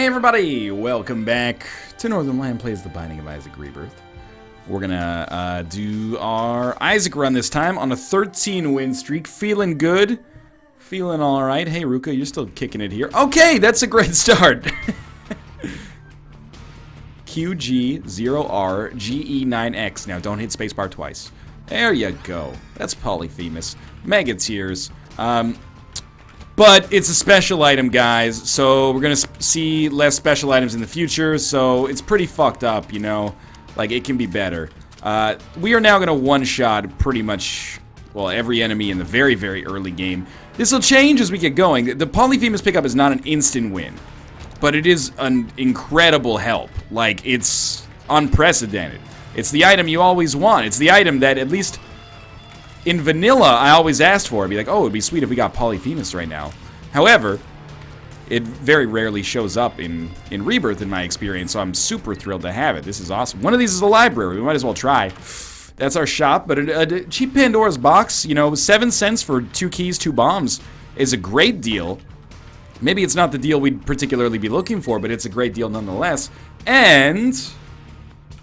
Hey everybody, welcome back to Northern Land Plays The Binding of Isaac Rebirth. We're gonna do our Isaac run this time on a 13 win streak. Feeling good, feeling alright. Hey Ruka, you're still kicking it here. Okay, that's a great start. QG0RGE9X. Now don't hit spacebar twice. There you go. That's Polyphemus. Mega Tears. But it's a special item, guys, so we're gonna see less special items in the future, so it's pretty fucked up, you know? Like, it can be better. We are now gonna one-shot pretty much, well, every enemy in the very, very early game. This will change as we get going. The Polyphemus pickup is not an instant win, but it is an incredible help. Like, it's unprecedented. It's the item you always want. It's the item that, at least in vanilla, I always asked for. I'd be like, oh, it'd be sweet if we got Polyphemus right now. However, it very rarely shows up in Rebirth in my experience, so I'm super thrilled to have it. This is awesome. One of these is a library. We might as well try. That's our shop, but a cheap Pandora's box, you know, 7 cents for 2 keys, 2 bombs is a great deal. Maybe it's not the deal we'd particularly be looking for, but it's a great deal nonetheless. And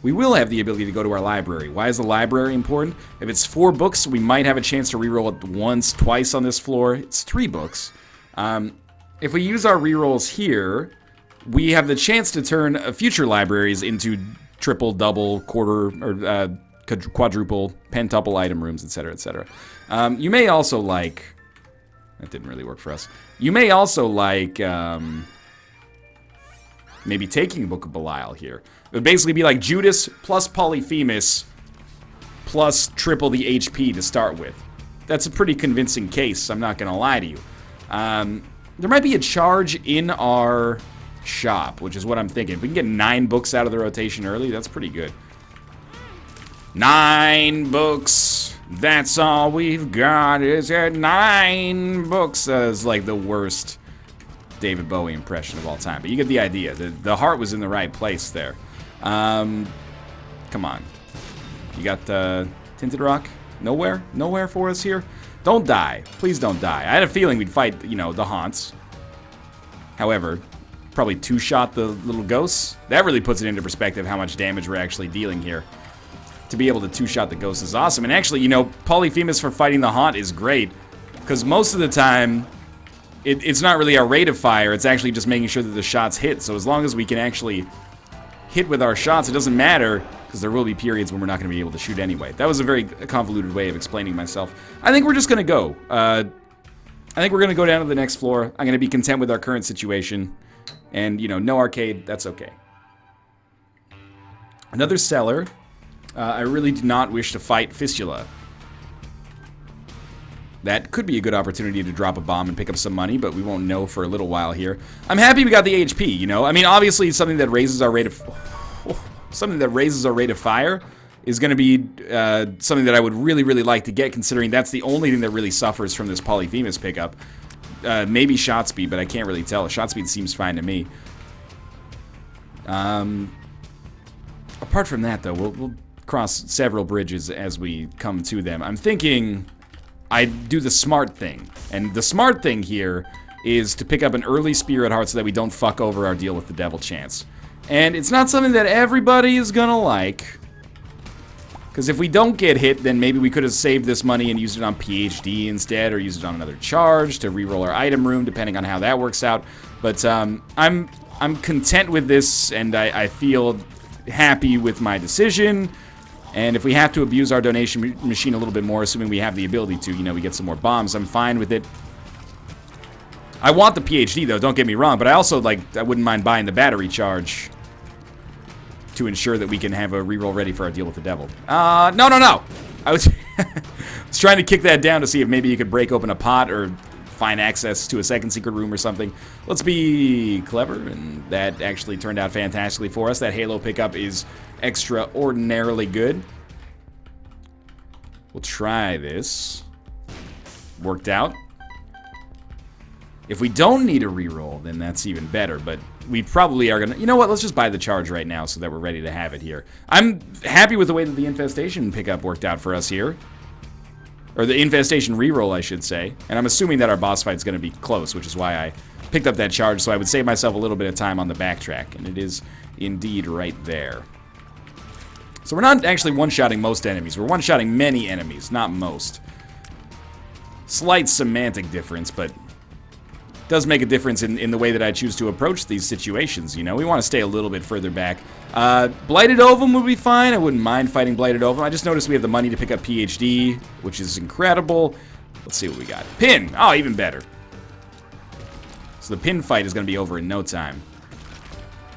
we will have the ability to go to our library. Why is the library important? If it's 4 books, we might have a chance to reroll it once, twice on this floor. It's 3 books. If we use our rerolls here, we have the chance to turn future libraries into triple, double, quarter, or quadruple, pentuple item rooms, etc., etc. You may also like... That didn't really work for us. You may also like... maybe taking Book of Belial here. It would basically be like Judas plus Polyphemus plus triple the HP to start with. That's a pretty convincing case, I'm not going to lie to you. There might be a charge in our shop, which is what I'm thinking. If we can get 9 books out of the rotation early, that's pretty good. 9 books. That's all we've got is 9 books. Is like the worst David Bowie impression of all time, but you get the idea. The heart was in the right place there. Come on. You got Tinted Rock? Nowhere for us here? Don't die. Please don't die. I had a feeling we'd fight, you know, the haunts. However, probably 2-shot the little ghosts. That really puts it into perspective how much damage we're actually dealing here. To be able to 2-shot the ghosts is awesome. And actually, you know, Polyphemus for fighting the haunt is great, because most of the time it's not really our rate of fire, it's actually just making sure that the shots hit. So as long as we can actually hit with our shots, it doesn't matter, because there will be periods when we're not going to be able to shoot anyway. That was a very convoluted way of explaining myself. I think we're just going to go. I think we're going to go down to the next floor. I'm going to be content with our current situation. And, you know, no arcade, that's okay. Another cellar. I really do not wish to fight Fistula. That could be a good opportunity to drop a bomb and pick up some money, but we won't know for a little while here. I'm happy we got the HP, you know? I mean, obviously, something that raises our rate of... fire is going to be something that I would really, really like to get, considering that's the only thing that really suffers from this Polyphemus pickup. Maybe shot speed, but I can't really tell. Shot speed seems fine to me. Apart from that, though, we'll cross several bridges as we come to them. I'm thinking I do the smart thing. And the smart thing here is to pick up an early Spirit Heart so that we don't fuck over our deal with the Devil Chance. And it's not something that everybody is gonna like. Because if we don't get hit, then maybe we could have saved this money and used it on PhD instead, or used it on another charge to reroll our item room, depending on how that works out. But I'm content with this, and I feel happy with my decision. And if we have to abuse our donation machine a little bit more, assuming we have the ability to, you know, we get some more bombs, I'm fine with it. I want the PhD, though, don't get me wrong, but I also, like, I wouldn't mind buying the battery charge to ensure that we can have a reroll ready for our deal with the devil. No. I was, was trying to kick that down to see if maybe you could break open a pot or find access to a second secret room or something. Let's be clever, and that actually turned out fantastically for us. That Halo pickup is extraordinarily good. We'll try this. Worked out. If we don't need a reroll, then that's even better, but we probably are gonna... You know what, let's just buy the charge right now so that we're ready to have it here. I'm happy with the way that the Infestation pickup worked out for us here. Or the Infestation reroll, I should say. And I'm assuming that our boss fight's gonna be close, which is why I picked up that charge, so I would save myself a little bit of time on the backtrack, and it is indeed right there. So we're not actually one-shotting most enemies. We're one-shotting many enemies, not most. Slight semantic difference, but does make a difference in the way that I choose to approach these situations, you know? We want to stay a little bit further back. Blighted Ovum would be fine. I wouldn't mind fighting Blighted Ovum. I just noticed we have the money to pick up PhD, which is incredible. Let's see what we got. Pin! Oh, even better. So the pin fight is going to be over in no time.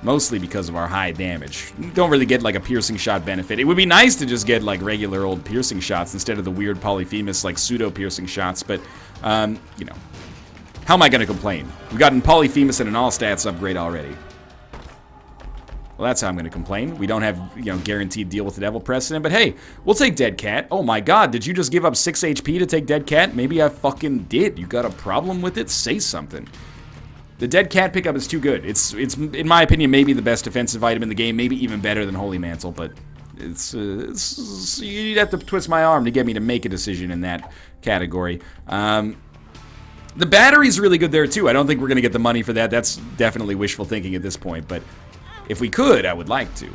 Mostly because of our high damage. Don't really get, like, a piercing shot benefit. It would be nice to just get, like, regular old piercing shots instead of the weird Polyphemus, like, pseudo-piercing shots, but, you know. How am I going to complain? We've gotten Polyphemus and an all-stats upgrade already. Well, that's how I'm going to complain. We don't have, you know, guaranteed deal with the Devil Precedent, but hey, we'll take Dead Cat. Oh my god, did you just give up 6 HP to take Dead Cat? Maybe I fucking did. You got a problem with it? Say something. The Dead Cat pickup is too good. It's in my opinion, maybe the best defensive item in the game, maybe even better than Holy Mantle, but it's you'd have to twist my arm to get me to make a decision in that category. The battery's really good there, too. I don't think we're going to get the money for that. That's definitely wishful thinking at this point, but if we could, I would like to.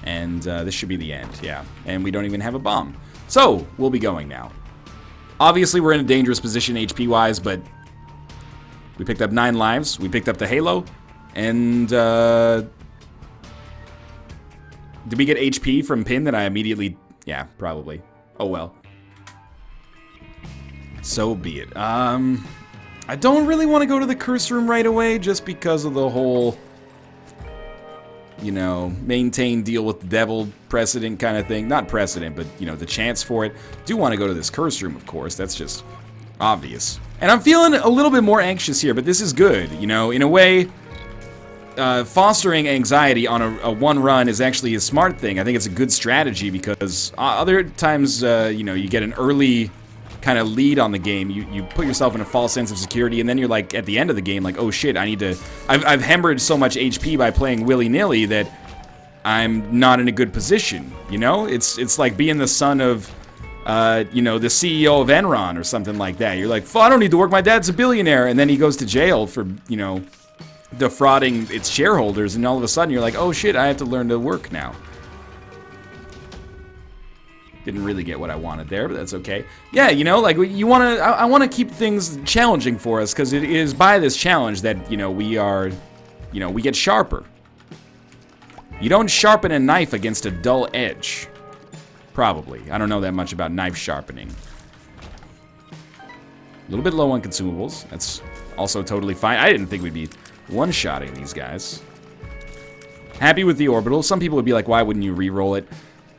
And this should be the end, yeah. And we don't even have a bomb. So, we'll be going now. Obviously, we're in a dangerous position HP-wise, but we picked up 9 lives. We picked up the Halo. And, did we get HP from Pin that I immediately... Yeah, probably. Oh, well. So be it. I don't really want to go to the curse room right away just because of the whole, you know, maintain deal with the devil precedent kind of thing. Not precedent, but, you know, the chance for it. Do want to go to this curse room, of course. That's just obvious. And I'm feeling a little bit more anxious here, but this is good. You know, in a way, fostering anxiety on a one run is actually a smart thing. I think it's a good strategy because other times, you know, you get an early kind of lead on the game, you put yourself in a false sense of security, and then you're like at the end of the game like, oh shit, I need to I've hemorrhaged so much HP by playing willy-nilly that I'm not in a good position, you know? It's like being the son of you know, the CEO of Enron or something like that. You're like, I don't need to work, my dad's a billionaire, and then he goes to jail for, you know, defrauding its shareholders, and all of a sudden you're like, oh shit, I have to learn to work now. Didn't really get what I wanted there, but that's okay. Yeah, you know, like, you want to... I want to keep things challenging for us, because it is by this challenge that, you know, we are... You know, we get sharper. You don't sharpen a knife against a dull edge. Probably. I don't know that much about knife sharpening. A little bit low on consumables. That's also totally fine. I didn't think we'd be one-shotting these guys. Happy with the orbital. Some people would be like, why wouldn't you re-roll it?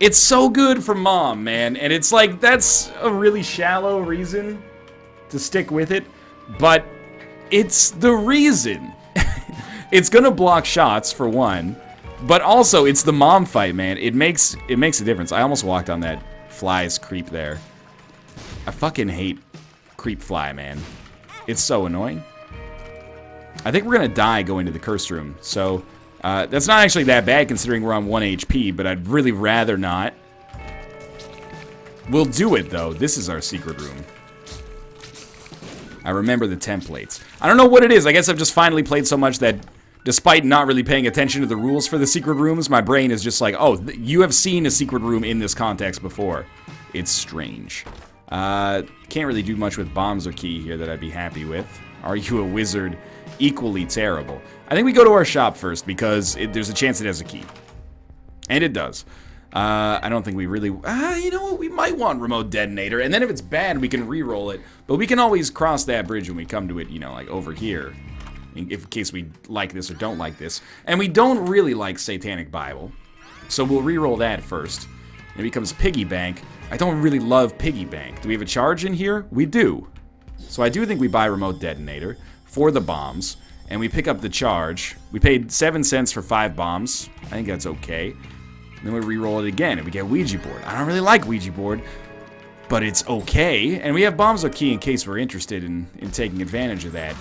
It's so good for Mom, man, and it's like, that's a really shallow reason to stick with it, but it's the reason. It's gonna block shots, for one, but also, it's the Mom fight, man. It makes a difference. I almost walked on that fly's creep there. I fucking hate creep fly, man. It's so annoying. I think we're gonna die going to the curse room, so... that's not actually that bad considering we're on 1 HP, but I'd really rather not. We'll do it, though. This is our secret room. I remember the templates. I don't know what it is. I guess I've just finally played so much that, despite not really paying attention to the rules for the secret rooms, my brain is just like, oh, you have seen a secret room in this context before. It's strange. Can't really do much with bombs or key here that I'd be happy with. Are you a wizard? Equally terrible. I think we go to our shop first because there's a chance it has a key. And it does. I don't think we really... you know what? We might want remote detonator. And then if it's bad, we can re-roll it. But we can always cross that bridge when we come to it, you know, like over here. In case we like this or don't like this. And we don't really like Satanic Bible. So we'll re-roll that first. It becomes Piggy Bank. I don't really love Piggy Bank. Do we have a charge in here? We do. So I do think we buy remote detonator for the bombs, and we pick up the charge. We paid 7 cents for 5 bombs. I think that's okay. And then we re-roll it again, and we get Ouija board. I don't really like Ouija board, but it's okay. And we have bombs or key in case we're interested in taking advantage of that.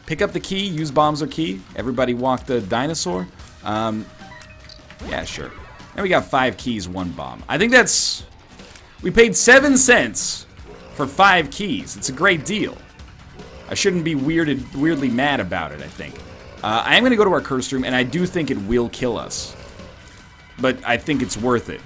Pick up the key, use bombs or key. Everybody walk the dinosaur. Yeah, sure. And we got 5 keys, 1 bomb. I think that's... We paid 7 cents for 5 keys. It's a great deal. I shouldn't be weirdly mad about it, I think. I am going to go to our cursed room, and I do think it will kill us. But I think it's worth it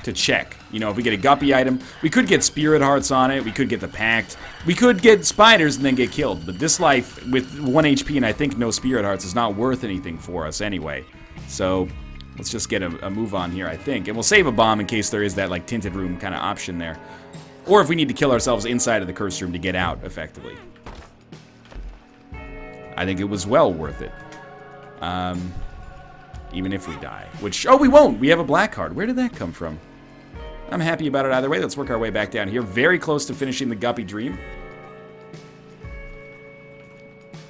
to check. You know, if we get a Guppy item, we could get Spirit Hearts on it, we could get the Pact, we could get Spiders and then get killed. But this life, with 1 HP and I think no Spirit Hearts, is not worth anything for us anyway. So, let's just get a move on here, I think. And we'll save a bomb in case there is that, like, tinted room kind of option there. Or if we need to kill ourselves inside of the cursed room to get out, effectively. I think it was well worth it. Even if we die. Which, oh, we won't! We have a black card. Where did that come from? I'm happy about it either way. Let's work our way back down here. Very close to finishing the Guppy Dream.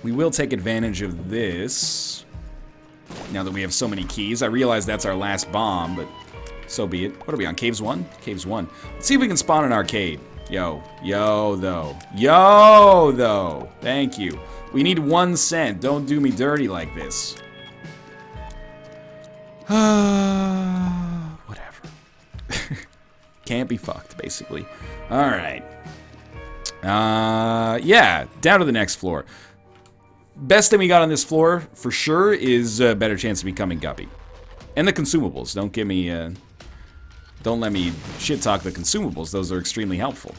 We will take advantage of this. Now that we have so many keys. I realize that's our last bomb, but so be it. What are we on? Caves 1? Caves 1. Let's see if we can spawn an arcade. Yo, though. Thank you. We need 1 cent. Don't do me dirty like this. Whatever. Can't be fucked, basically. Alright. Yeah, down to the next floor. Best thing we got on this floor, for sure, is a better chance of becoming Guppy. And the consumables. Don't let me shit-talk the consumables. Those are extremely helpful.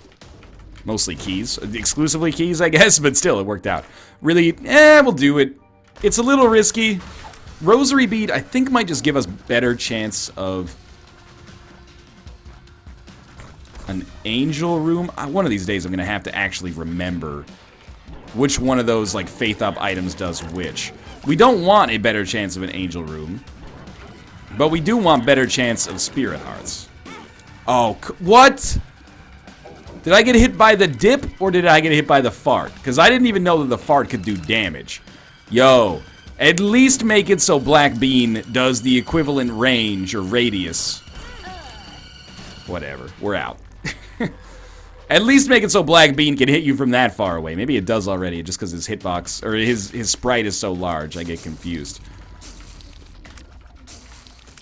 Mostly keys. Exclusively keys, I guess, but still, it worked out. Really, we'll do it. It's a little risky. Rosary Bead, I think, might just give us better chance of an angel room. One of these days, I'm going to have to actually remember which one of those, like, Faith Up items does which. We don't want a better chance of an angel room, but we do want better chance of Spirit Hearts. Oh, what? Did I get hit by the dip, or did I get hit by the fart? Because I didn't even know that the fart could do damage. Yo, at least make it so Black Bean does the equivalent range or radius. Whatever, we're out. At least make it so Black Bean can hit you from that far away. Maybe it does already, just because his hitbox, or his sprite is so large, I get confused.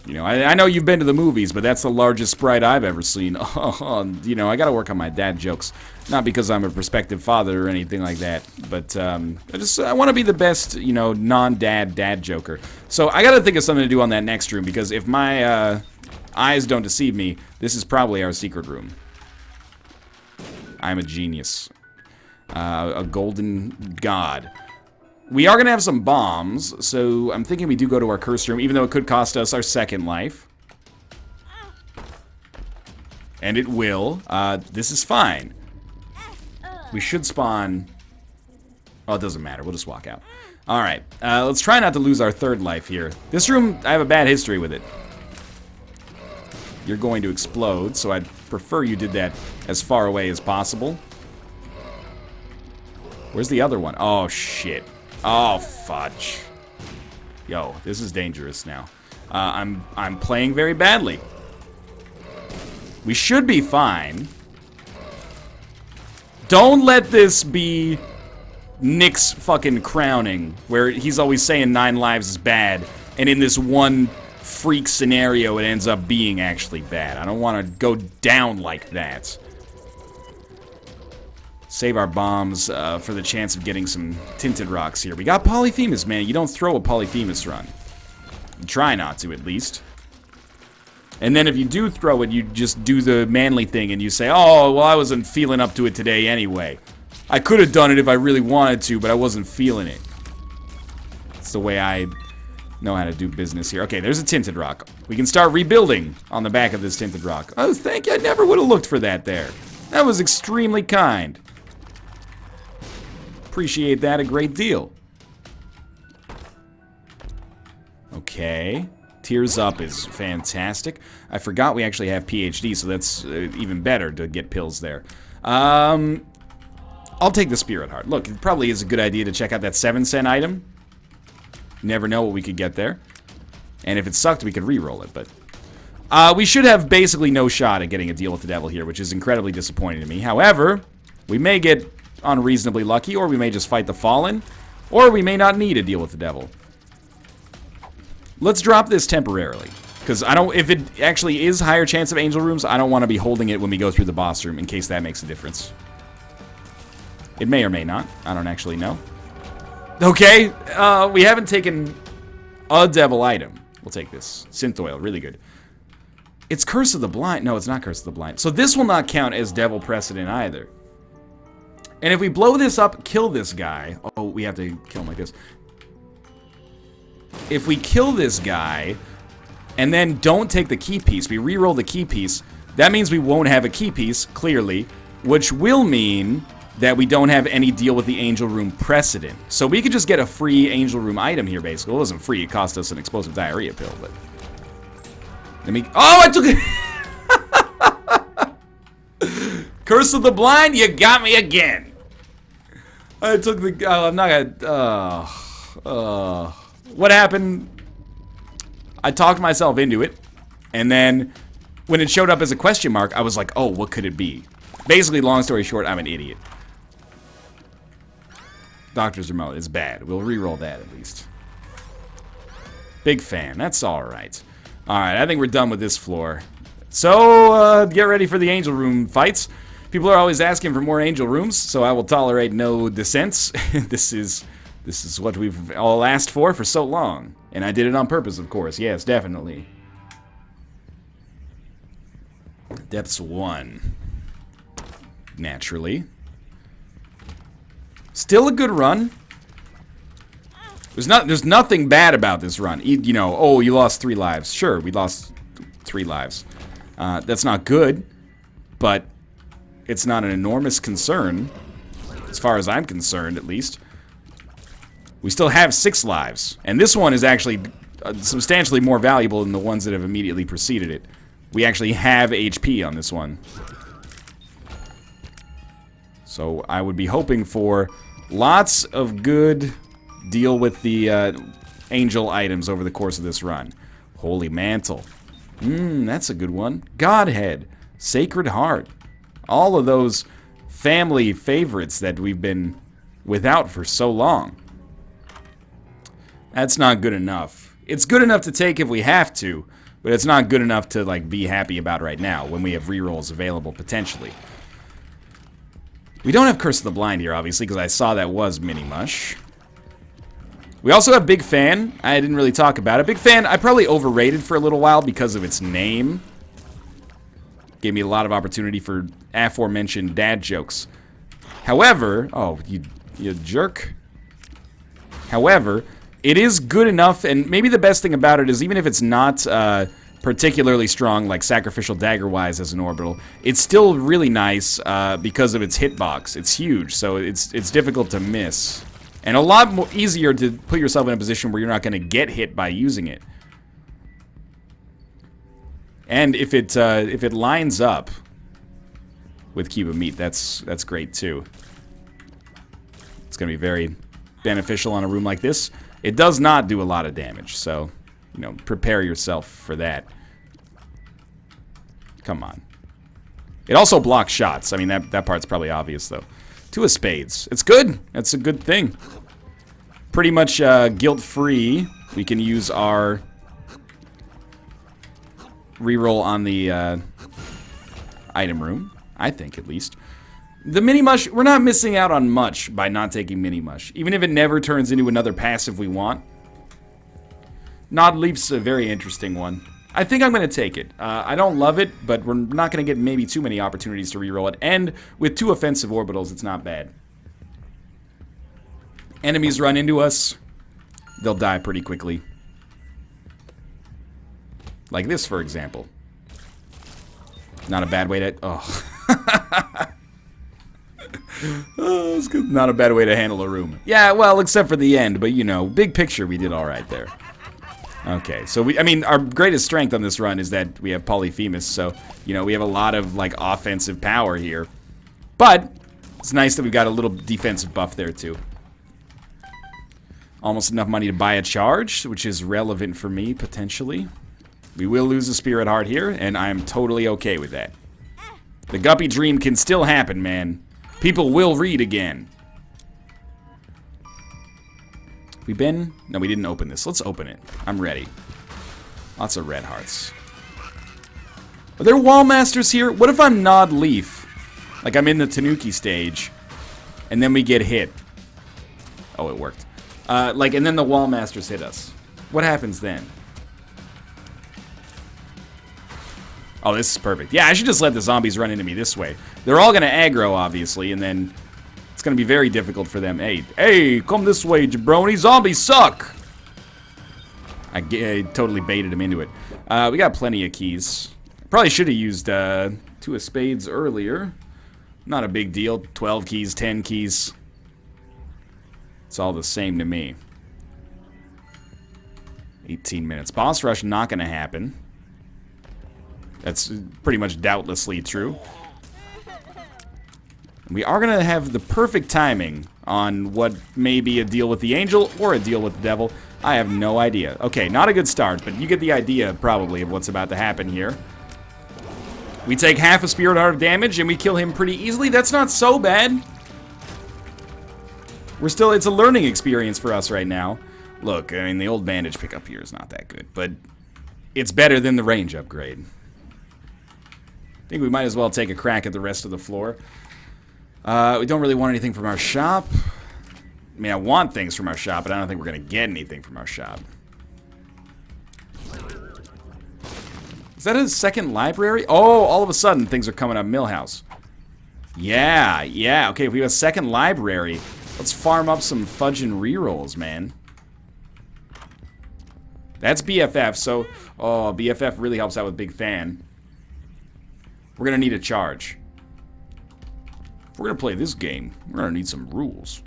You know, I know you've been to the movies, but that's the largest sprite I've ever seen. You know, I gotta work on my dad jokes. Not because I'm a prospective father or anything like that, but I want to be the best, you know, non-dad dad joker. So I gotta think of something to do on that next room, because if my eyes don't deceive me, this is probably our secret room. I'm a genius. A golden god. We are going to have some bombs, so I'm thinking we do go to our cursed room, even though it could cost us our second life. And it will. This is fine. We should spawn... Oh, it doesn't matter. We'll just walk out. Alright. Let's try not to lose our third life here. This room, I have a bad history with it. You're going to explode, so I'd prefer you did that as far away as possible. Where's the other one? Oh, shit. Oh, fudge. Yo, this is dangerous now. I'm playing very badly. We should be fine. Don't let this be Nick's fucking crowning, where he's always saying 9 lives is bad, and in this one freak scenario it ends up being actually bad. I don't want to go down like that. Save our bombs for the chance of getting some tinted rocks here. We got Polyphemus, man. You don't throw a Polyphemus run. Try not to, at least. And then if you do throw it, you just do the manly thing and you say, oh, well, I wasn't feeling up to it today anyway. I could have done it if I really wanted to, but I wasn't feeling it. That's the way I know how to do business here. Okay, there's a tinted rock. We can start rebuilding on the back of this tinted rock. Oh, thank you. I never would have looked for that there. That was extremely kind. Appreciate that a great deal. Okay. Tears Up is fantastic. I forgot we actually have PhD, so that's even better to get pills there. I'll take the Spirit Heart. Look, it probably is a good idea to check out that 7-cent item. Never know what we could get there. And if it sucked, we could re-roll it, but... we should have basically no shot at getting a deal with the devil here, which is incredibly disappointing to me. However, we may get unreasonably lucky, or we may just fight the Fallen, or we may not need a deal with the devil. Let's drop this temporarily. Because I don't, if it actually is higher chance of angel rooms, I don't want to be holding it when we go through the boss room in case that makes a difference. It may or may not. I don't actually know. Okay, we haven't taken a devil item. We'll take this. Synth oil, really good. It's Curse of the Blind. No, it's not Curse of the Blind. So this will not count as devil precedent either. And if we blow this up, kill this guy. Oh, we have to kill him like this. If we kill this guy, and then don't take the key piece, we reroll the key piece, that means we won't have a key piece, clearly, which will mean that we don't have any deal with the Angel Room precedent. So we could just get a free Angel Room item here, basically. Well, it wasn't free, it cost us an explosive diarrhea pill, but... Let me... Oh, I took it! Curse of the Blind, you got me again! I took the... Oh, I'm not gonna... What happened? I talked myself into it, and then when it showed up as a question mark, I was like, oh, what could it be? Basically, long story short, I'm an idiot. Doctor's remote is bad. We'll re-roll that at least. Big fan. That's alright. Alright, I think we're done with this floor. So, get ready for the Angel Room fights. People are always asking for more Angel Rooms, so I will tolerate no dissents. This is what we've all asked for so long. And I did it on purpose, of course. Yes, definitely. Depths 1. Naturally. Still a good run. There's nothing bad about this run. You know, oh, you lost 3 lives. Sure, we lost 3 lives. That's not good, but it's not an enormous concern, as far as I'm concerned, at least. We still have 6 lives, and this one is actually substantially more valuable than the ones that have immediately preceded it. We actually have HP on this one. So I would be hoping for lots of good deal with the angel items over the course of this run. Holy Mantle. That's a good one. Godhead. Sacred Heart. All of those family favorites that we've been without for so long. That's not good enough. It's good enough to take if we have to, but it's not good enough to like be happy about right now when we have rerolls available potentially. We don't have Curse of the Blind here, obviously, because I saw that was Mini Mush. We also have Big Fan. I didn't really talk about it. Big Fan, I probably overrated for a little while because of its name. Gave me a lot of opportunity for aforementioned dad jokes. However, oh, you jerk. However, it is good enough, and maybe the best thing about it is even if it's not particularly strong, like Sacrificial Dagger-wise as an orbital, it's still really nice because of its hitbox. It's huge, so it's difficult to miss. And a lot more easier to put yourself in a position where you're not going to get hit by using it. And if it lines up with Cube of Meat, that's great too. It's going to be very beneficial on a room like this. It does not do a lot of damage, so, you know, prepare yourself for that. Come on. It also blocks shots. I mean, that part's probably obvious, though. 2 of Spades. It's good. That's a good thing. Pretty much guilt-free. We can use our reroll on the item room. I think, at least. The Mini Mush, we're not missing out on much by not taking Mini Mush. Even if it never turns into another passive we want. Nod Leaf's a very interesting one. I think I'm going to take it. I don't love it, but we're not going to get maybe too many opportunities to reroll it. And with 2 offensive orbitals, it's not bad. Enemies run into us, they'll die pretty quickly. Like this, for example. Not a bad way to... Oh. Oh, it's good. Not a bad way to handle a room. Yeah, well, except for the end, but you know, big picture, we did all right there. Okay, so I mean, our greatest strength on this run is that we have Polyphemus, so, you know, we have a lot of, like, offensive power here. But, it's nice that we've got a little defensive buff there, too. Almost enough money to buy a charge, which is relevant for me, potentially. We will lose a Spirit Heart here, and I'm totally okay with that. The Guppy dream can still happen, man. People will read again. We been? No, we didn't open this. Let's open it. I'm ready. Lots of red hearts. Are there wall masters here? What if I'm Nod Leaf? Like I'm in the Tanuki stage, and then we get hit. Oh, it worked. Like, and then the wall masters hit us. What happens then? Oh, this is perfect. Yeah, I should just let the zombies run into me this way. They're all gonna aggro, obviously, and then it's gonna be very difficult for them. Hey, come this way, jabroni. Zombies suck! I totally baited him into it. We got plenty of keys. Probably should have used 2 of spades earlier. Not a big deal. 12 keys, 10 keys. It's all the same to me. 18 minutes. Boss rush not gonna happen. That's pretty much doubtlessly true. We are going to have the perfect timing on what may be a deal with the angel or a deal with the devil. I have no idea. Okay, not a good start, but you get the idea probably of what's about to happen here. We take half a spirit heart of damage and we kill him pretty easily. That's not so bad. It's a learning experience for us right now. Look, I mean, the old bandage pickup here is not that good, but it's better than the range upgrade. I think we might as well take a crack at the rest of the floor. We don't really want anything from our shop. I mean, I want things from our shop, but I don't think we're going to get anything from our shop. Is that a second library? Oh, all of a sudden, things are coming up Millhouse. Yeah. Okay, if we have a second library, let's farm up some fudging rerolls, man. That's BFF, so... Oh, BFF really helps out with Big Fan. We're going to need a charge. If we're going to play this game, we're going to need some rules.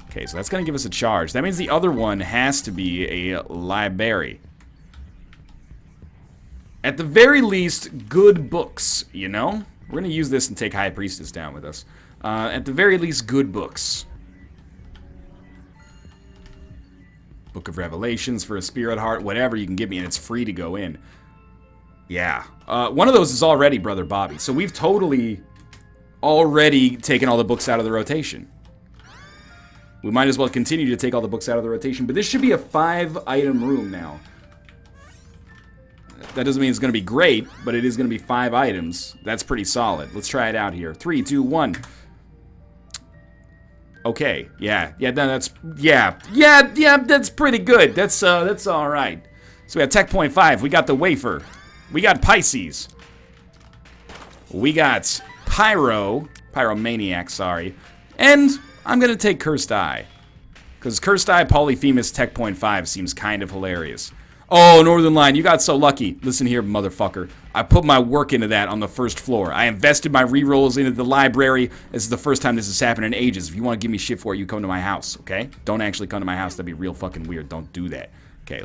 Okay, so that's going to give us a charge. That means the other one has to be a library. At the very least, good books, you know? We're going to use this and take High Priestess down with us. At the very least, good books. Book of Revelations for a Spirit Heart, whatever you can give me, and it's free to go in. Yeah. One of those is already Brother Bobby. So we've totally already taken all the books out of the rotation. We might as well continue to take all the books out of the rotation. But this should be a 5-item room now. That doesn't mean it's going to be great, but it is going to be 5 items. That's pretty solid. Let's try it out here. 3, 2, 1. Okay. Yeah, that's pretty good. That's all right. So we have Tech Point 5. We got the Wafer. We got Pisces. We got Pyromaniac, sorry. And I'm going to take Cursed Eye. Because Cursed Eye, Polyphemus, Tech Point 5 seems kind of hilarious. Oh, Northern Line, you got so lucky. Listen here, motherfucker. I put my work into that on the first floor. I invested my rerolls into the library. This is the first time this has happened in ages. If you want to give me shit for it, you come to my house, okay? Don't actually come to my house. That'd be real fucking weird. Don't do that. Okay,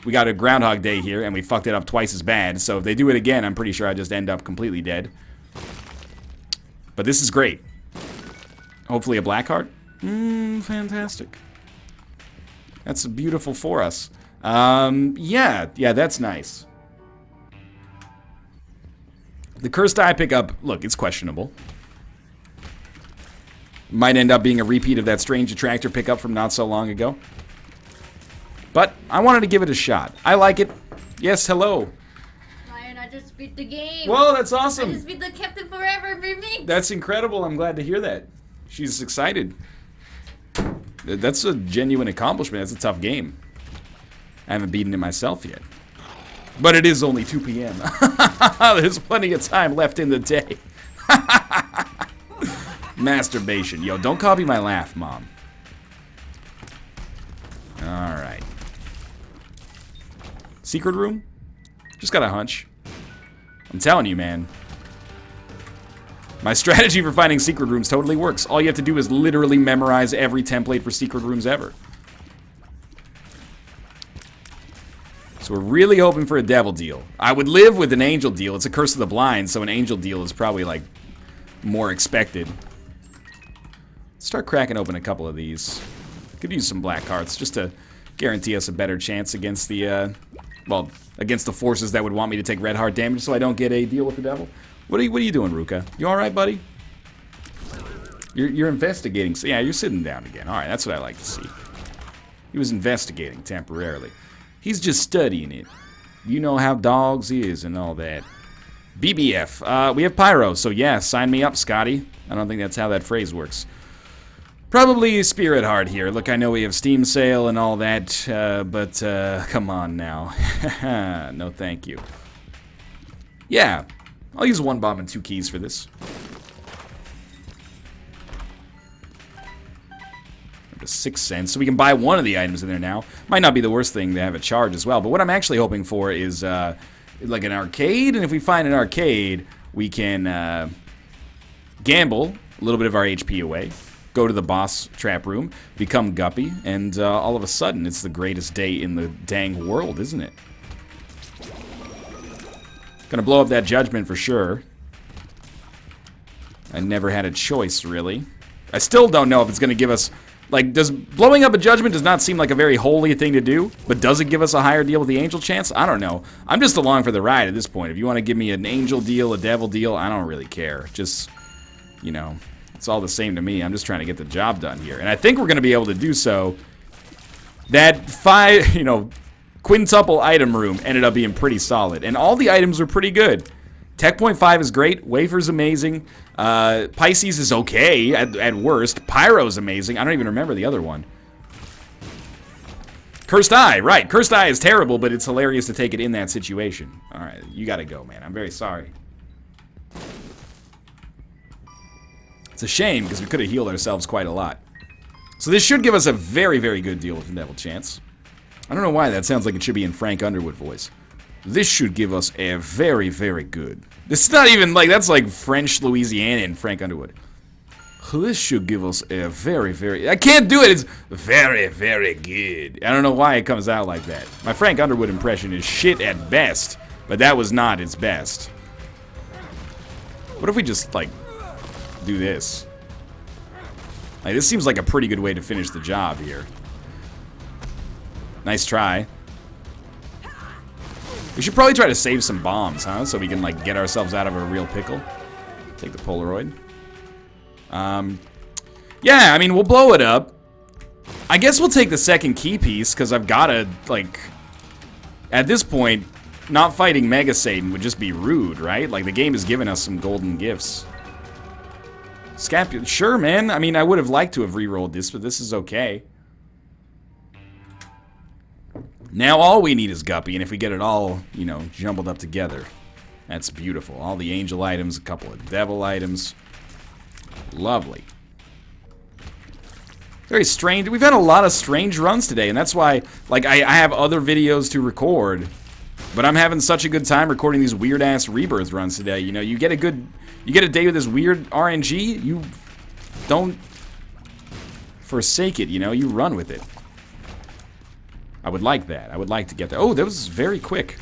we got a Groundhog Day here, and we fucked it up twice as bad. So if they do it again, I'm pretty sure I just end up completely dead. But this is great. Hopefully a black heart. Fantastic. That's beautiful for us. Yeah, that's nice. The Cursed Eye pickup, look, it's questionable. Might end up being a repeat of that Strange Attractor pickup from not so long ago. But I wanted to give it a shot. I like it. Yes, hello. Ryan, I just beat the game. Whoa, that's awesome. I just beat the Captain Forever remix. That's incredible. I'm glad to hear that. She's excited. That's a genuine accomplishment. That's a tough game. I haven't beaten it myself yet. But it is only 2 p.m. There's plenty of time left in the day. Masturbation. Yo, don't copy my laugh, Mom. Alright. Secret room? Just got a hunch. I'm telling you, man. My strategy for finding secret rooms totally works. All you have to do is literally memorize every template for secret rooms ever. So we're really hoping for a devil deal. I would live with an angel deal. It's a Curse of the Blind, so an angel deal is probably, like, more expected. Let's start cracking open a couple of these. Could use some black hearts just to guarantee us a better chance against the, well, against the forces that would want me to take red heart damage so I don't get a deal with the devil. What are you doing, Ruka? You all right, buddy? You're investigating. Yeah, you're sitting down again. All right, that's what I like to see. He was investigating temporarily. He's just studying it. You know how dogs is and all that. BBF. We have Pyro, so yeah, sign me up, Scotty. I don't think that's how that phrase works. Probably Spirit Heart here. Look, I know we have Steam Sale and all that, but come on now. No thank you. Yeah, I'll use 1 bomb and 2 keys for this. Up to 6 cents, so we can buy one of the items in there now. Might not be the worst thing to have a charge as well, but what I'm actually hoping for is like an arcade, and if we find an arcade, we can gamble a little bit of our HP away. Go to the boss trap room, become Guppy, and all of a sudden, it's the greatest day in the dang world, isn't it? Gonna blow up that judgment for sure. I never had a choice, really. I still don't know if it's gonna give us... Like, blowing up a judgment does not seem like a very holy thing to do, but does it give us a higher deal with the angel chance? I don't know. I'm just along for the ride at this point. If you want to give me an angel deal, a devil deal, I don't really care. Just, you know... It's all the same to me. I'm just trying to get the job done here. And I think we're going to be able to do so. That quintuple item room ended up being pretty solid. And all the items are pretty good. Tech Point 5 is great. Wafer's amazing. Pisces is okay at worst. Pyro's amazing. I don't even remember the other one. Cursed Eye, right. Cursed Eye is terrible, but it's hilarious to take it in that situation. All right, you got to go, man. I'm very sorry. It's a shame, because we could have healed ourselves quite a lot. So this should give us a very, very good deal with the Devil Chance. I don't know why that sounds like it should be in Frank Underwood voice. This should give us a very, very good. This is not even like, that's like French Louisiana and Frank Underwood. This should give us a very, very... I can't do it! It's very, very good. I don't know why it comes out like that. My Frank Underwood impression is shit at best, but that was not its best. What if we just, like... do this. Like, this seems like a pretty good way to finish the job here. Nice try. We should probably try to save some bombs, huh? So we can, like, get ourselves out of a real pickle. Take the Polaroid. Yeah, I mean, we'll blow it up. I guess we'll take the second key piece, because I've gotta, like... At this point, not fighting Mega Satan would just be rude, right? Like, the game has given us some golden gifts. Scapula, sure, man. I mean, I would have liked to have re-rolled this, but this is okay. Now all we need is Guppy, and if we get it all, you know, jumbled up together, that's beautiful. All the angel items, a couple of devil items. Lovely. Very strange. We've had a lot of strange runs today, and that's why, like, I have other videos to record, but I'm having such a good time recording these weird-ass Rebirth runs today. You know, you get a day with this weird RNG, you don't forsake it, you know, you run with it. I would like that. I would like to get that. Oh, that was very quick.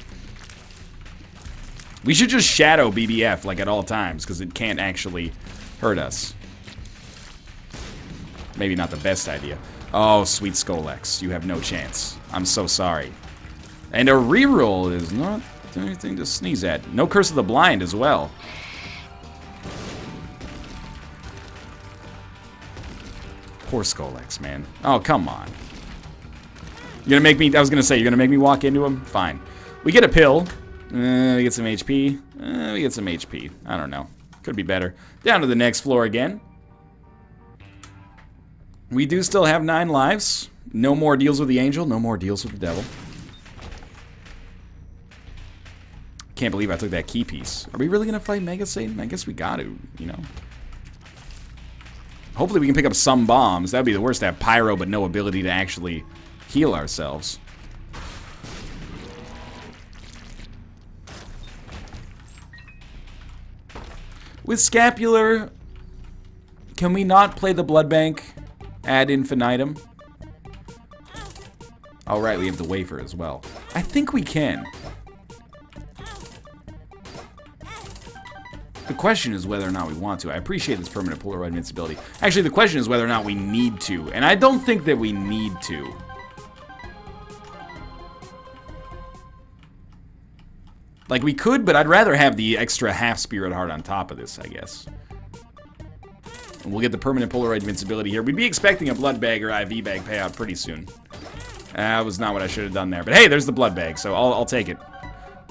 We should just shadow BBF, like, at all times, because it can't actually hurt us. Maybe not the best idea. Oh, sweet Skolex, you have no chance. I'm so sorry. And a reroll is not anything to sneeze at. No Curse of the Blind as well. Poor Skolex, man. Oh, come on. You're gonna make me... I was gonna say, you're gonna make me walk into him? Fine. We get a pill. We get some HP. We get some HP. I don't know. Could be better. Down to the next floor again. We do still have 9 lives. No more deals with the angel. No more deals with the devil. Can't believe I took that key piece. Are we really gonna fight Mega Satan? I guess we got to, you know. Hopefully we can pick up some bombs. That'd be the worst to have Pyro but no ability to actually heal ourselves. With Scapular, can we not play the Blood Bank ad infinitum? Oh, right, we have the wafer as well. I think we can. The question is whether or not we want to. I appreciate this permanent Polaroid invincibility. Actually, the question is whether or not we need to. And I don't think that we need to. Like, we could, but I'd rather have the extra half Spirit Heart on top of this, I guess. And we'll get the permanent Polaroid invincibility here. We'd be expecting a Blood Bag or IV Bag payout pretty soon. That was not what I should have done there. But hey, there's the blood bag, so I'll take it.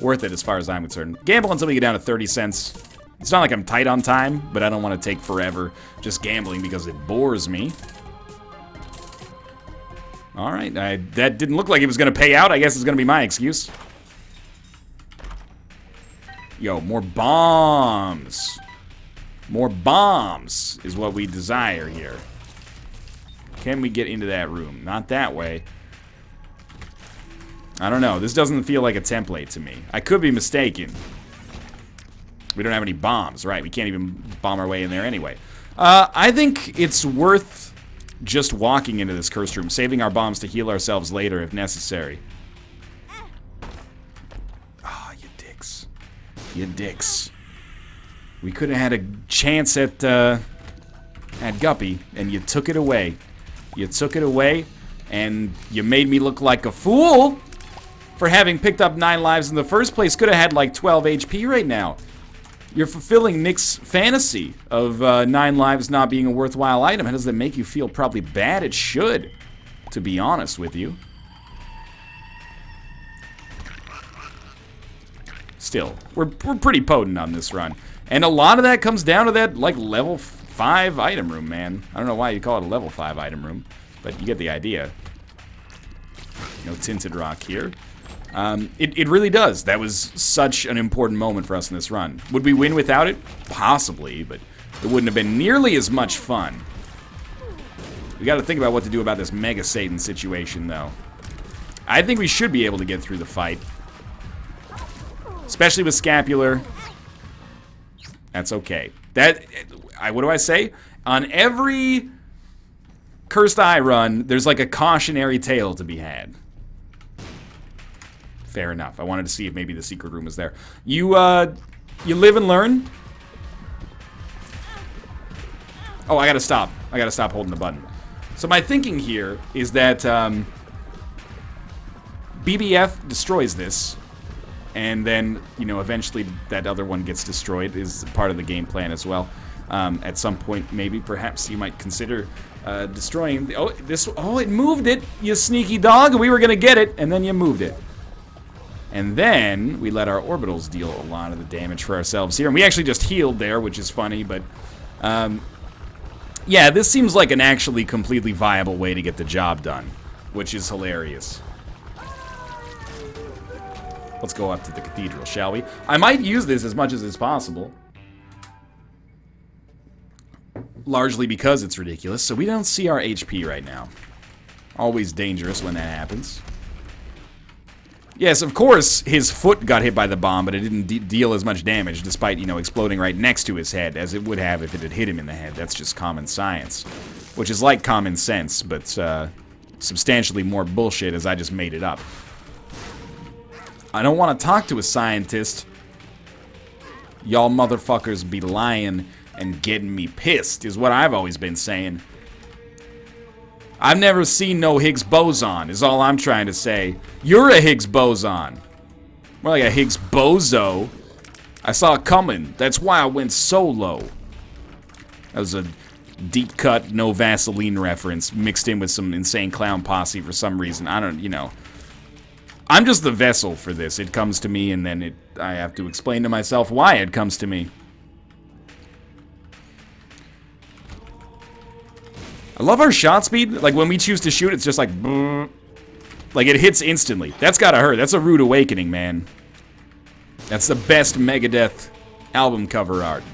Worth it as far as I'm concerned. Gamble until we get down to 30 cents. It's not like I'm tight on time, but I don't want to take forever just gambling because it bores me. Alright, that didn't look like it was going to pay out. I guess it's going to be my excuse. Yo, more bombs. More bombs is what we desire here. Can we get into that room? Not that way. I don't know. This doesn't feel like a template to me. I could be mistaken. We don't have any bombs, right? We can't even bomb our way in there anyway. I think it's worth just walking into this cursed room, saving our bombs to heal ourselves later if necessary. Ah, oh, you dicks. You dicks. We could have had a chance at Guppy, and you took it away. You took it away, and you made me look like a fool for having picked up 9 lives in the first place. Could have had like 12 HP right now. You're fulfilling Nick's fantasy of 9 lives not being a worthwhile item. How does that make you feel? Probably bad. It should, to be honest with you. Still, we're pretty potent on this run. And a lot of that comes down to that, like, level 5 item room, man. I don't know why you call it a level 5 item room, but you get the idea. No tinted rock here. It really does. That was such an important moment for us in this run. Would we win without it? Possibly, but it wouldn't have been nearly as much fun. We got to think about what to do about this Mega Satan situation, though. I think we should be able to get through the fight. Especially with Scapular. That's okay. What do I say? On every Cursed Eye run, there's like a cautionary tale to be had. Fair enough. I wanted to see if maybe the secret room was there. You live and learn. Oh, I gotta stop. I gotta stop holding the button. So my thinking here is that BBF destroys this, and then, you know, eventually that other one gets destroyed is part of the game plan as well. At some point, maybe, perhaps you might consider destroying. Oh, it moved it, you sneaky dog. We were gonna get it, and then you moved it. And then we let our orbitals deal a lot of the damage for ourselves here. And we actually just healed there, which is funny, but yeah, this seems like an actually completely viable way to get the job done, which is hilarious. Let's go up to the Cathedral, shall we? I might use this as much as is possible. Largely because it's ridiculous, so we don't see our HP right now. Always dangerous when that happens. Yes, of course, his foot got hit by the bomb, but it didn't deal as much damage, despite, you know, exploding right next to his head, as it would have if it had hit him in the head. That's just common science. Which is like common sense, but substantially more bullshit, as I just made it up. I don't want to talk to a scientist. Y'all motherfuckers be lying and getting me pissed, is what I've always been saying. I've never seen no Higgs boson, is all I'm trying to say. You're a Higgs boson. More like a Higgs bozo. I saw it coming. That's why I went solo. That was a deep cut, no Vaseline reference mixed in with some insane clown posse for some reason. I don't, you know. I'm just the vessel for this. It comes to me, and then I have to explain to myself why it comes to me. I love our shot speed. Like, when we choose to shoot, it's just like... Like, it hits instantly. That's gotta hurt. That's a rude awakening, man. That's the best Megadeth album cover art.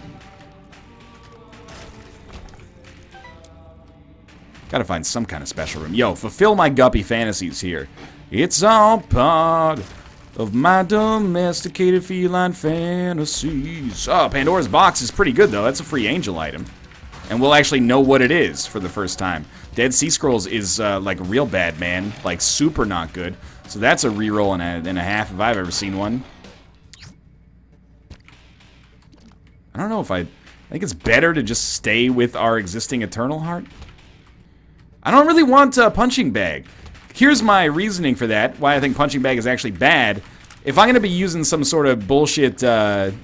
Gotta find some kind of special room. Yo, fulfill my Guppy fantasies here. It's all part of my domesticated feline fantasies. Oh, Pandora's box is pretty good, though. That's a free angel item. And we'll actually know what it is for the first time. Dead Sea Scrolls is, like, real bad, man. Like, super not good. So that's a reroll and a half if I've ever seen one. I don't know if I think it's better to just stay with our existing Eternal Heart. I don't really want a Punching Bag. Here's my reasoning for that, why I think Punching Bag is actually bad. If I'm going to be using some sort of bullshit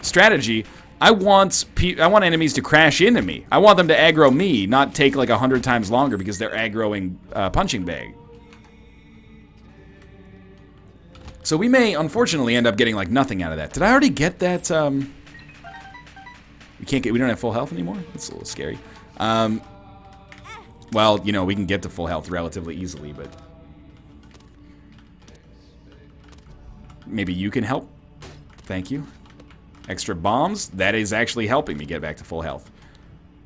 strategy, I want enemies to crash into me. I want them to aggro me, not take like 100 times longer because they're aggroing Punching Bag. So we may, unfortunately, end up getting, like, nothing out of that. Did I already get that, we don't have full health anymore? That's a little scary. Well, you know, we can get to full health relatively easily, but... Maybe you can help? Thank you. Extra bombs? That is actually helping me get back to full health.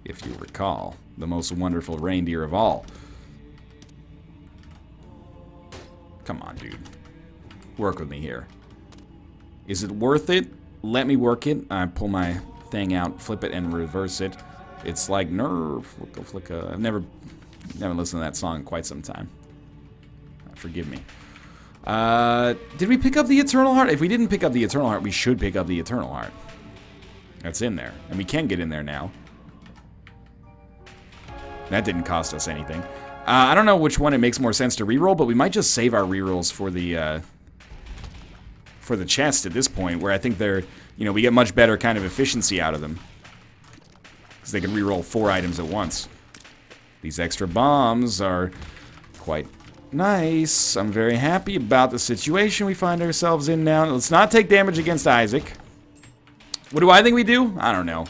If you recall, the most wonderful reindeer of all. Come on, dude. Work with me here. Is it worth it? Let me work it. I pull my thing out, flip it, and reverse it. It's like nerve. Flicka, flicka. I've never listened to that song in quite some time. Forgive me. Did we pick up the Eternal Heart? If we didn't pick up the Eternal Heart, we should pick up the Eternal Heart. That's in there. And we can get in there now. That didn't cost us anything. I don't know which one it makes more sense to reroll, but we might just save our rerolls for the chest at this point, where I think they're, you know, we get much better kind of efficiency out of them. Because they can reroll 4 items at once. These extra bombs are quite nice. I'm very happy about the situation we find ourselves in now. Let's not take damage against Isaac. What do I think we do? I don't know.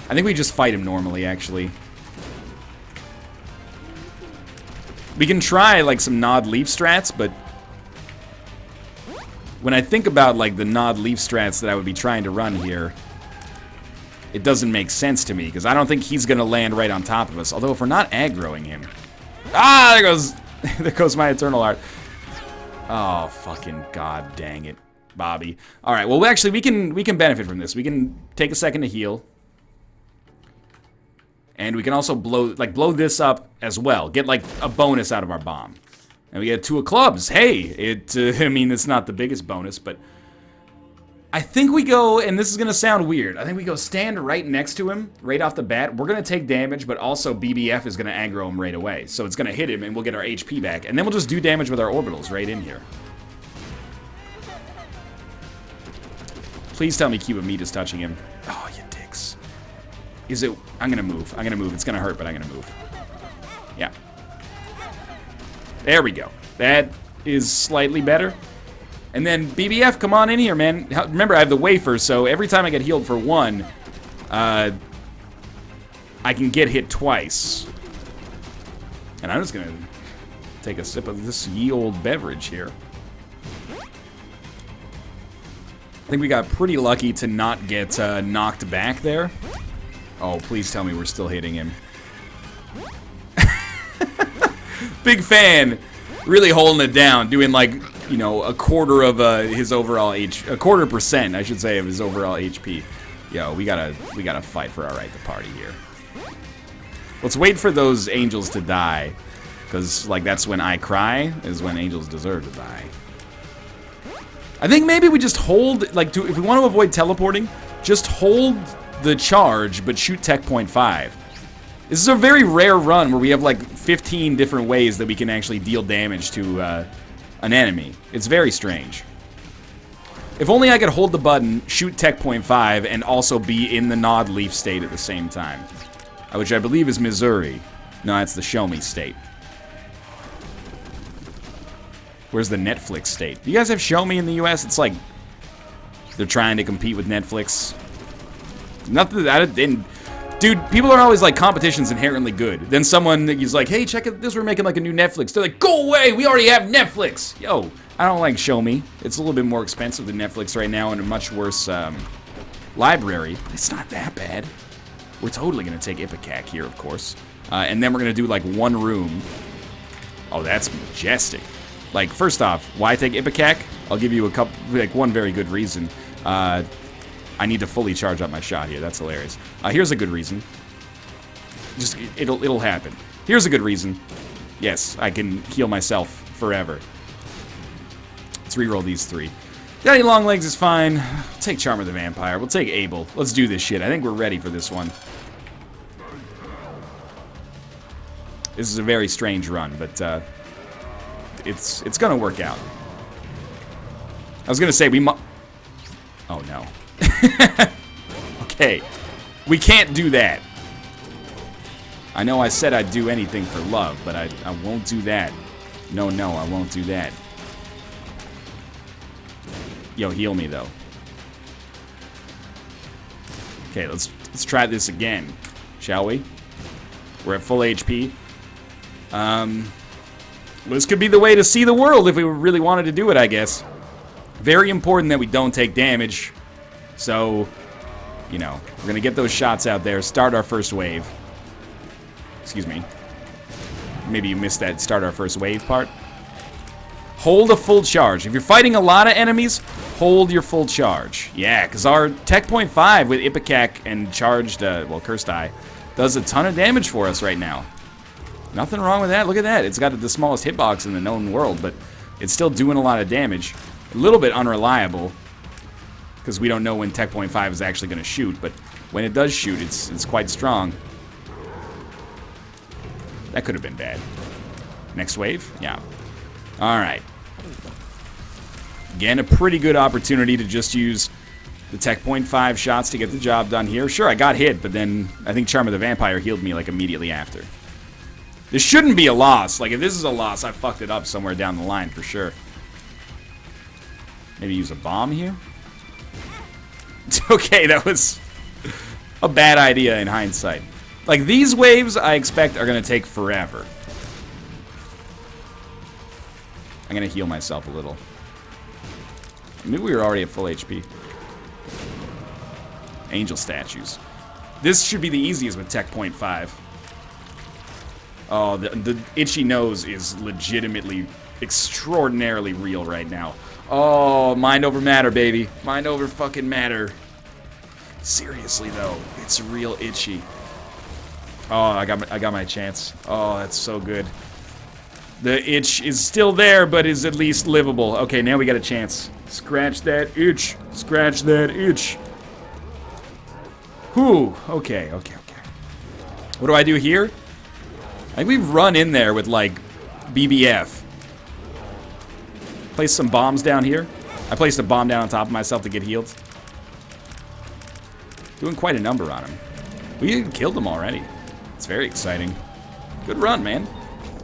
I think we just fight him normally, actually. We can try, like, some nod leaf strats, but when I think about, like, the nod leaf strats that I would be trying to run here, it doesn't make sense to me, because I don't think he's going to land right on top of us. Although, if we're not aggroing him... Ah, there goes... there goes my Eternal Heart. Oh, fucking god dang it, Bobby. Alright, well, actually, we can benefit from this. We can take a second to heal. And we can also blow this up as well. Get, like, a bonus out of our bomb. And we get 2 of clubs. Hey, I mean, it's not the biggest bonus, but... I think we go, and this is going to sound weird, I think we go stand right next to him, right off the bat. We're going to take damage, but also BBF is going to aggro him right away. So it's going to hit him, and we'll get our HP back. And then we'll just do damage with our orbitals right in here. Please tell me Cuba Meat is touching him. Oh, you dicks. Is it... I'm going to move. I'm going to move. It's going to hurt, but I'm going to move. Yeah. There we go. That is slightly better. And then, BBF, come on in here, man. Remember, I have the wafer, so every time I get healed for 1, I can get hit twice. And I'm just going to take a sip of this ye old beverage here. I think we got pretty lucky to not get knocked back there. Oh, please tell me we're still hitting him. Big fan. Really holding it down, doing like, you know, a quarter of his overall a quarter percent, I should say, of his overall HP. Yo, we gotta fight for our right to party here. Let's wait for those angels to die, because like that's when I cry, is when angels deserve to die. I think maybe we just hold, like, if we want to avoid teleporting, just hold the charge, but shoot tech point 5. This is a very rare run where we have like 15 different ways that we can actually deal damage to an enemy. It's very strange. If only I could hold the button, shoot tech point 5, and also be in the nod leaf state at the same time. Which I believe is Missouri. No, that's the show me state. Where's the Netflix state? Do you guys have show me in the US? It's like they're trying to compete with Netflix. Nothing that didn't. Dude, people are always like, competition's inherently good. Then someone is like, hey, check out this, we're making like a new Netflix. They're like, go away, we already have Netflix. Yo, I don't like Show Me. It's a little bit more expensive than Netflix right now and a much worse library. It's not that bad. We're totally gonna take Ipecac here, of course. And then we're gonna do like 1 room. Oh, that's majestic. Like, first off, why take Ipecac? I'll give you a couple, like, one very good reason. I need to fully charge up my shot here. That's hilarious. Here's a good reason. Just, it'll happen. Here's a good reason. Yes, I can heal myself forever. Let's reroll these 3. Daddy Long Legs is fine. We'll take Charmer the Vampire. We'll take Abel. Let's do this shit. I think we're ready for this one. This is a very strange run, but it's gonna work out. I was gonna say we oh no. Okay. We can't do that. I know I said I'd do anything for love, but I won't do that. No, I won't do that. Yo, heal me, though. Okay, let's try this again, shall we? We're at full HP. This could be the way to see the world if we really wanted to do it, I guess. Very important that we don't take damage. So, you know, we're going to get those shots out there, start our first wave. Excuse me. Maybe you missed that start our first wave part. Hold a full charge. If you're fighting a lot of enemies, hold your full charge. Yeah, because our Tech Point 5 with Ipecac and charged, well, Cursed Eye, does a ton of damage for us right now. Nothing wrong with that. Look at that. It's got the smallest hitbox in the known world, but it's still doing a lot of damage. A little bit unreliable, because we don't know when Tech Point 5 is actually going to shoot, but when it does shoot, it's quite strong. That could have been bad. Next wave? Yeah. Alright. Again, a pretty good opportunity to just use the Tech Point 5 shots to get the job done here. Sure, I got hit, but then I think Charm of the Vampire healed me like immediately after. This shouldn't be a loss. Like, if this is a loss, I fucked it up somewhere down the line for sure. Maybe use a bomb here? Okay, that was a bad idea in hindsight. Like, these waves, I expect, are going to take forever. I'm going to heal myself a little. Maybe we were already at full HP. Angel statues. This should be the easiest with Tech Point 5. Oh, the itchy nose is legitimately extraordinarily real right now. Oh, mind over matter, baby. Mind over fucking matter. Seriously, though, it's real itchy. Oh, I got my chance. Oh, that's so good. The itch is still there, but is at least livable. Okay, now we got a chance. Scratch that itch. Scratch that itch. Whew. Okay. What do I do here? I think we've run in there with, like, BBF. Place some bombs down here. I placed a bomb down on top of myself to get healed. Doing quite a number on him. We killed him already. It's very exciting. Good run, man.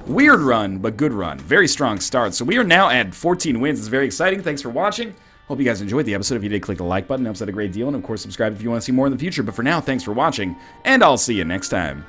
Weird run, but good run. Very strong start. So we are now at 14 wins. It's very exciting. Thanks for watching. Hope you guys enjoyed the episode. If you did, click the like button. It helps out a great deal. And, of course, subscribe if you want to see more in the future. But for now, thanks for watching, and I'll see you next time.